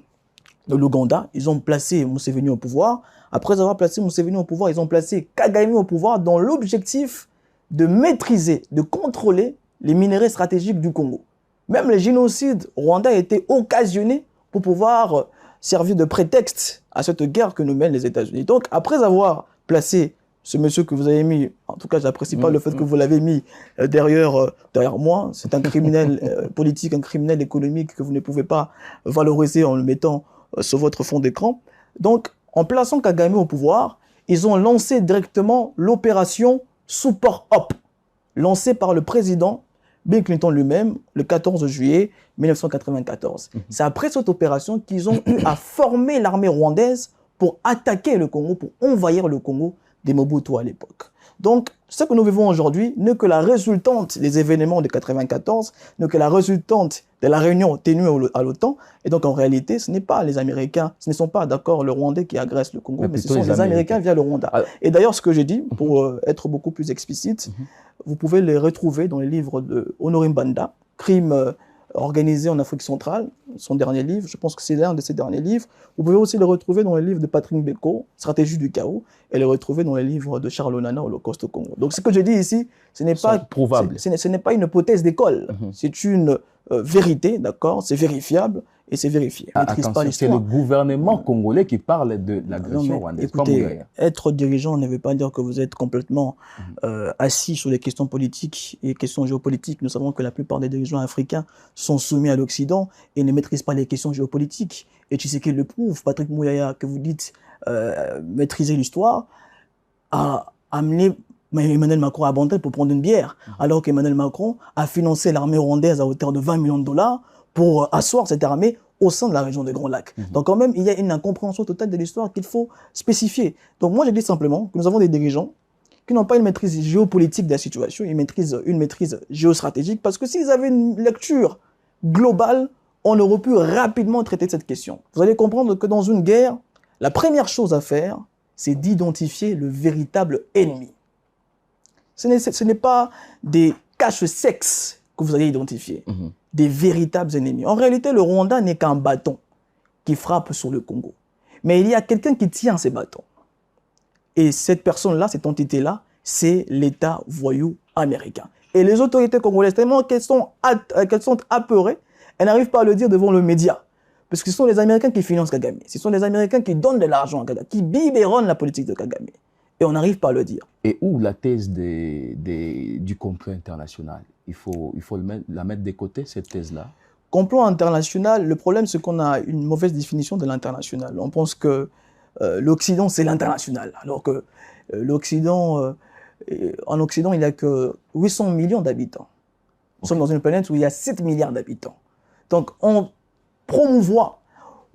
l'Ouganda, ils ont placé Museveni au pouvoir. Après avoir placé Museveni au pouvoir, ils ont placé Kagame au pouvoir dans l'objectif de maîtriser, de contrôler les minerais stratégiques du Congo. Même les génocides rwandais étaient occasionnés pour pouvoir servir de prétexte à cette guerre que nous mènent les États-Unis. Donc, après avoir placé ce monsieur que vous avez mis, en tout cas, je n'apprécie pas le fait que vous l'avez mis derrière moi. C'est un criminel politique, un criminel économique que vous ne pouvez pas valoriser en le mettant sur votre fond d'écran. Donc, en plaçant Kagame au pouvoir, ils ont lancé directement l'opération Support Up, lancée par le président Bill Clinton lui-même le 14 juillet 1994. C'est après cette opération qu'ils ont eu à former l'armée rwandaise pour attaquer le Congo, pour envahir le Congo des Mobutu à l'époque. Donc, ce que nous vivons aujourd'hui n'est que la résultante des événements de 1994, n'est que la résultante de la réunion tenue à l'OTAN. Et donc, en réalité, ce n'est pas les Américains, ce ne sont pas, d'accord, le Rwandais qui agresse le Congo, mais ce sont les Américains via le Rwanda. Et d'ailleurs, ce que j'ai dit, pour être beaucoup plus explicite, vous pouvez les retrouver dans les livres de Honoré Mbanda, Crimes organisés en Afrique centrale, son dernier livre, je pense que c'est l'un de ses derniers livres. Vous pouvez aussi les retrouver dans les livres de Patrick Beko, Stratégie du chaos, et les retrouver dans les livres de Charles Onana, Holocauste au Congo. Donc ce que je dis ici, ce n'est pas prouvable. Ce n'est pas une hypothèse d'école, c'est une vérité, d'accord, c'est vérifiable et c'est vérifié. Attention, c'est le gouvernement congolais qui parle de l'agression rwandaise. Écoutez, être dirigeant ne veut pas dire que vous êtes complètement assis sur les questions politiques et questions géopolitiques. Nous savons que la plupart des dirigeants africains sont soumis à l'Occident et ne maîtrisent pas les questions géopolitiques. Et Tshisekedi le prouve. Patrick Mouyaya, que vous dites maîtriser l'histoire, a amené Emmanuel Macron à Bandel pour prendre une bière, alors qu'Emmanuel Macron a financé l'armée rwandaise à hauteur de 20 millions de dollars pour asseoir cette armée au sein de la région des Grands Lacs. Donc quand même, il y a une incompréhension totale de l'histoire qu'il faut spécifier. Donc moi, je dis simplement que nous avons des dirigeants qui n'ont pas une maîtrise géopolitique de la situation, ils maîtrisent une maîtrise géostratégique, parce que s'ils avaient une lecture globale, on aurait pu rapidement traiter cette question. Vous allez comprendre que dans une guerre, la première chose à faire, c'est d'identifier le véritable ennemi. Ce n'est pas des caches-sexes que vous allez identifier, des véritables ennemis. En réalité, le Rwanda n'est qu'un bâton qui frappe sur le Congo. Mais il y a quelqu'un qui tient ces bâtons. Et cette personne-là, cette entité-là, c'est l'État voyou américain. Et les autorités congolaises, tellement qu'elles sont apeurées, elles n'arrivent pas à le dire devant le média. Parce que ce sont les Américains qui financent Kagame. Ce sont les Américains qui donnent de l'argent à Kagame, qui biberonnent la politique de Kagame. Et on n'arrive pas à le dire. Et où la thèse du complot international? Il faut la mettre de côté, cette thèse-là. Complot international, le problème, c'est qu'on a une mauvaise définition de l'international. On pense que l'Occident, c'est l'international. Alors que l'Occident, en Occident, il n'y a que 800 millions d'habitants. Nous sommes dans une planète où il y a 7 milliards d'habitants. Donc, on promouvoit,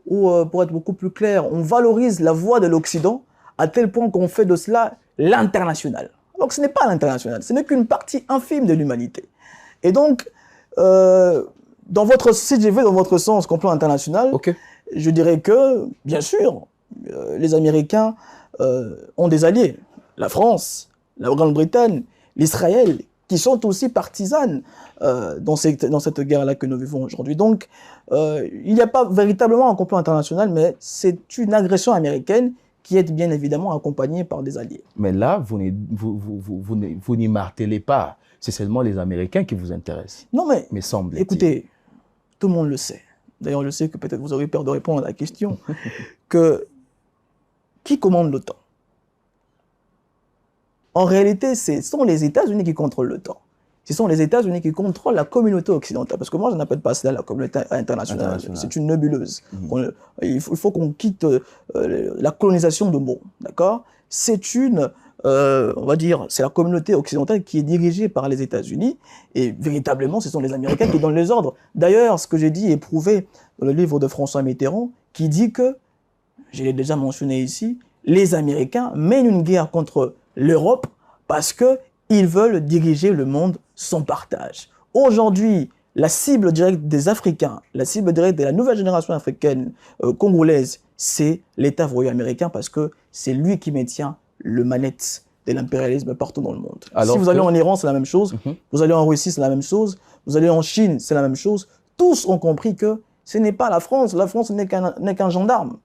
ou pour être beaucoup plus clair, on valorise la voix de l'Occident à tel point qu'on fait de cela l'international. Donc ce n'est pas l'international, ce n'est qu'une partie infime de l'humanité. Et donc, si je vais dans votre sens, complot international, je dirais que, bien sûr, les Américains ont des alliés. La France, la Grande-Bretagne, l'Israël, qui sont aussi partisanes dans cette guerre-là que nous vivons aujourd'hui. Donc, il n'y a pas véritablement un complot international, mais c'est une agression américaine qui est bien évidemment accompagnée par des alliés. Mais là, vous n'y martelez pas. C'est seulement les Américains qui vous intéressent. Non, mais écoutez, tout le monde le sait. D'ailleurs, je sais que peut-être vous aurez peur de répondre à la question, que qui commande l'OTAN? En réalité, ce sont les États-Unis qui contrôlent l'OTAN. Ce sont les États-Unis qui contrôlent la communauté occidentale. Parce que moi, je n'appelle pas cela la communauté internationale. C'est une nébuleuse. Il faut qu'on quitte la colonisation de mots. D'accord? C'est une, on va dire, c'est la communauté occidentale qui est dirigée par les États-Unis. Et véritablement, ce sont les Américains qui donnent les ordres. D'ailleurs, ce que j'ai dit est prouvé dans le livre de François Mitterrand, qui dit que, je l'ai déjà mentionné ici, les Américains mènent une guerre contre l'Europe parce qu'ils veulent diriger le monde sans partage. Aujourd'hui, la cible directe des Africains, la cible directe de la nouvelle génération africaine congolaise, c'est l'État voyou américain parce que c'est lui qui maintient le manette de l'impérialisme partout dans le monde. Alors si vous allez en Iran, c'est la même chose. Vous allez en Russie, c'est la même chose. Vous allez en Chine, c'est la même chose. Tous ont compris que Ce n'est pas la France. La France n'est qu'un gendarme.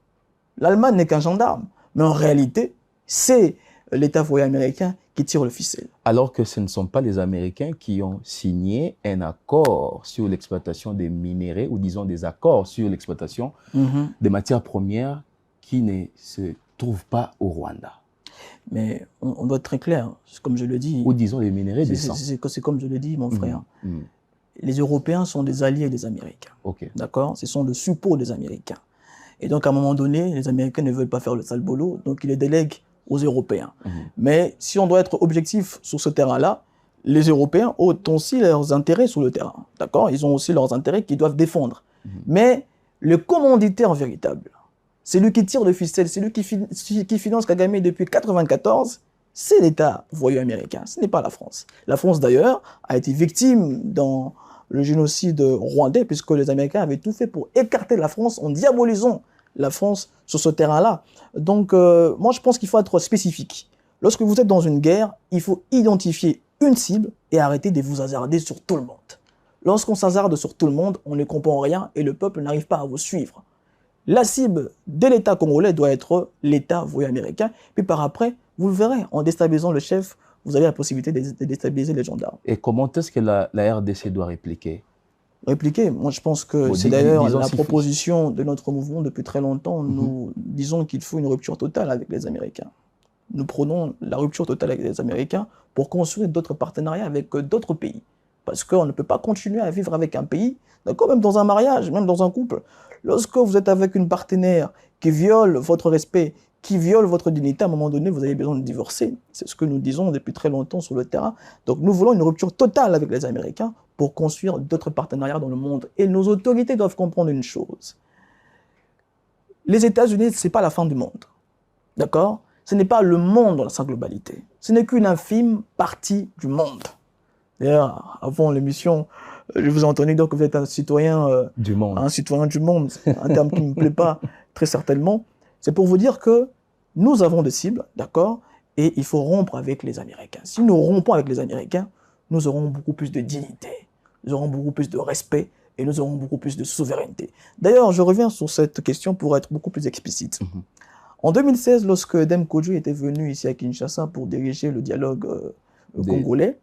L'Allemagne n'est qu'un gendarme. Mais en réalité, c'est l'État voyant américain qui tire le ficelle. Alors que ce ne sont pas les Américains qui ont signé un accord sur l'exploitation des minéraux, ou disons des accords sur l'exploitation des matières premières qui ne se trouvent pas au Rwanda. Mais on doit être très clair, comme je le dis. Ou disons les minéraux du sang. C'est comme je le dis, mon frère. Les Européens sont des alliés des Américains. D'accord? Ce sont le suppôt des Américains. Et donc, à un moment donné, les Américains ne veulent pas faire le sale boulot, donc ils les délèguent aux Européens. Mais si on doit être objectif sur ce terrain-là, les Européens ont aussi leurs intérêts sur le terrain. D'accord? Ils ont aussi leurs intérêts qu'ils doivent défendre. Mais le commanditaire véritable, c'est lui qui tire le ficelle, c'est lui qui finance Kagame depuis 1994, c'est l'État voyou américain, ce n'est pas la France. La France, d'ailleurs, a été victime dans le génocide rwandais, puisque les Américains avaient tout fait pour écarter la France en diabolisant la France sur ce terrain-là. Donc, moi, je pense qu'il faut être spécifique. Lorsque vous êtes dans une guerre, il faut identifier une cible et arrêter de vous hasarder sur tout le monde. Lorsqu'on s'hasarde sur tout le monde, on ne comprend rien et le peuple n'arrive pas à vous suivre. La cible de l'État congolais doit être l'État voyou américain. Puis par après, vous le verrez, en déstabilisant le chef, vous avez la possibilité de déstabiliser les gendarmes. Et comment est-ce que la RDC doit répliquer? Répliquer, moi je pense que c'est d'ailleurs la proposition de notre mouvement depuis très longtemps. Nous disons qu'il faut une rupture totale avec les Américains. Nous prenons la rupture totale avec les Américains pour construire d'autres partenariats avec d'autres pays. Parce qu'on ne peut pas continuer à vivre avec un pays, d'accord, même dans un mariage, même dans un couple. Lorsque vous êtes avec une partenaire qui viole votre respect, qui viole votre dignité, à un moment donné, vous avez besoin de divorcer. C'est ce que nous disons depuis très longtemps sur le terrain. Donc nous voulons une rupture totale avec les Américains pour construire d'autres partenariats dans le monde. Et nos autorités doivent comprendre une chose. Les États-Unis, ce n'est pas la fin du monde. D'accord? Ce n'est pas le monde dans sa globalité. Ce n'est qu'une infime partie du monde. D'ailleurs, avant l'émission, je vous ai entendu dire que vous êtes un citoyen du monde. Un citoyen du monde, un terme qui ne me plaît pas très certainement. C'est pour vous dire que nous avons des cibles, d'accord, et il faut rompre avec les Américains. Si nous rompons avec les Américains, nous aurons beaucoup plus de dignité, nous aurons beaucoup plus de respect et nous aurons beaucoup plus de souveraineté. D'ailleurs, je reviens sur cette question pour être beaucoup plus explicite. En 2016, lorsque Edem Kodjo était venu ici à Kinshasa pour diriger le dialogue congolais,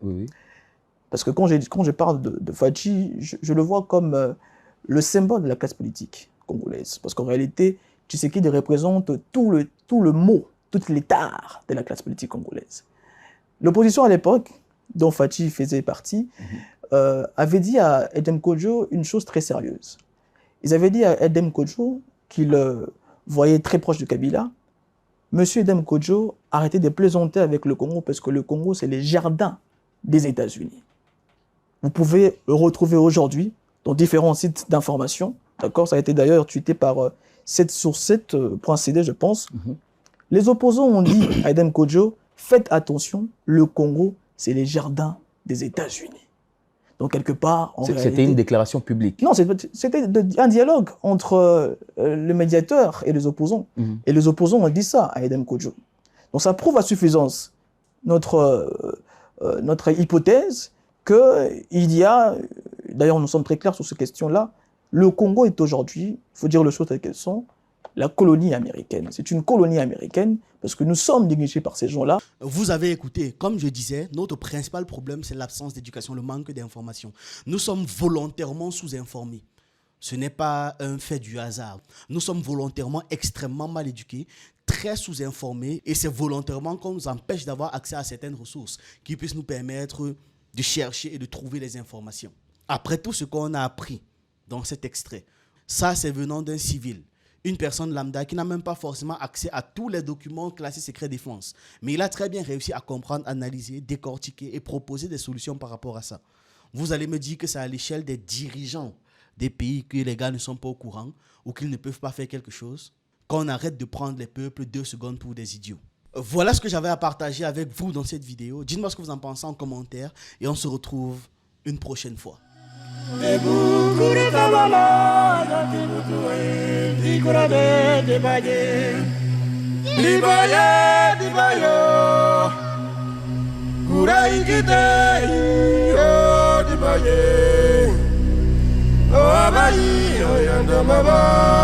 parce que quand je parle de Fachi, je le vois comme le symbole de la classe politique congolaise. Parce qu'en réalité, Tshisekedi représente tout le mot, toute l'étard de la classe politique congolaise. L'opposition à l'époque, dont Fachi faisait partie, avait dit à Edem Kodjo une chose très sérieuse. Ils avaient dit à Edem Kodjo qu'il voyait très proche de Kabila. Monsieur Edem Kodjo, arrêtez de plaisanter avec le Congo parce que le Congo, c'est les jardins des États-Unis. Vous pouvez le retrouver aujourd'hui dans différents sites d'information. D'accord, ça a été d'ailleurs tweeté par 7sur7.cd, je pense. Les opposants ont dit à Edem Kodjo, faites attention, le Congo, c'est les jardins des États-Unis. Donc, quelque part, en réalité... C'était une déclaration publique. Non, c'était un dialogue entre le médiateur et les opposants. Et les opposants ont dit ça à Edem Kodjo. Donc, ça prouve à suffisance notre hypothèse qu'il y a... D'ailleurs, nous sommes très clairs sur ces questions-là. Le Congo est aujourd'hui, il faut dire les choses telles qu'elles sont, la colonie américaine. C'est une colonie américaine parce que nous sommes dirigés par ces gens-là. Vous avez écouté, comme je disais, notre principal problème, c'est l'absence d'éducation, le manque d'information. Nous sommes volontairement sous-informés. Ce n'est pas un fait du hasard. Nous sommes volontairement extrêmement mal éduqués, très sous-informés, et c'est volontairement qu'on nous empêche d'avoir accès à certaines ressources qui puissent nous permettre de chercher et de trouver les informations. Après tout ce qu'on a appris dans cet extrait, ça c'est venant d'un civil, une personne lambda qui n'a même pas forcément accès à tous les documents classés secret défense. Mais il a très bien réussi à comprendre, analyser, décortiquer et proposer des solutions par rapport à ça. Vous allez me dire que c'est à l'échelle des dirigeants des pays que les gars ne sont pas au courant ou qu'ils ne peuvent pas faire quelque chose, qu'on arrête de prendre les peuples 2 secondes pour des idiots. Voilà ce que j'avais à partager avec vous dans cette vidéo. Dites-moi ce que vous en pensez en commentaire et on se retrouve une prochaine fois. Oh, Maba.